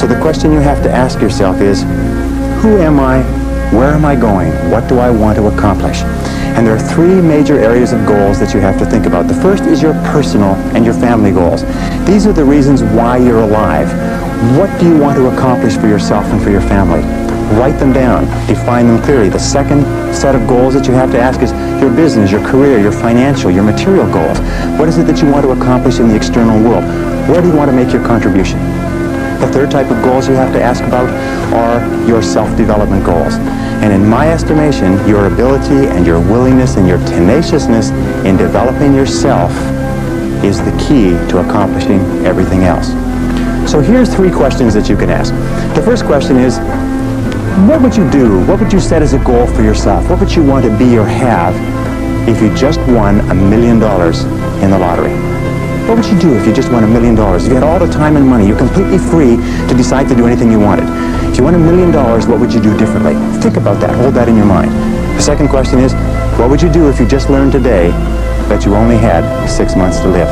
So the question you have to ask yourself is, who am I? Where am I going? What do I want to accomplish? And there are three major areas of goals that you have to think about. The first is your personal and your family goals. These are the reasons why you're alive. What do you want to accomplish for yourself and for your family? Write them down. Define them clearly. The second set of goals that you have to ask is your business, your career, your financial, your material goals. What is it that you want to accomplish in the external world? Where do you want to make your contribution? The third type of goals you have to ask about are your self-development goals. And in my estimation, your ability and your willingness and your tenaciousness in developing yourself is the key to accomplishing everything else. So here's three questions that you can ask. The first question is, what would you do? What would you set as a goal for yourself? What would you want to be or have if you just won $1 million in the lottery? What would you do if you just won $1 million? If you had all the time and money, you're completely free to decide to do anything you wanted. If you won $1 million, what would you do differently? Think about that. Hold that in your mind. The second question is, what would you do if you just learned today that you only had 6 months to live?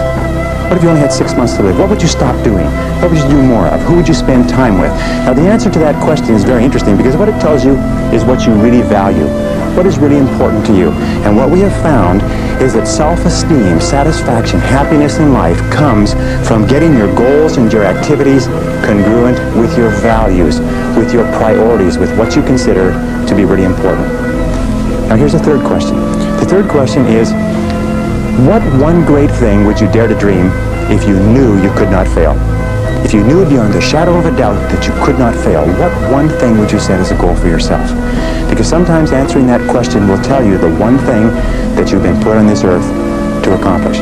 What if you only had 6 months to live? What would you stop doing? What would you do more of? Who would you spend time with? Now, the answer to that question is very interesting because what it tells you is what you really value. What is really important to you? And what we have found is that self-esteem, satisfaction, happiness in life comes from getting your goals and your activities congruent with your values, with your priorities, with what you consider to be really important. Now, here's the third question. The third question is, what one great thing would you dare to dream if you knew you could not fail? If you knew beyond the shadow of a doubt that you could not fail, what one thing would you set as a goal for yourself? Because sometimes answering that question will tell you the one thing that you've been put on this earth to accomplish.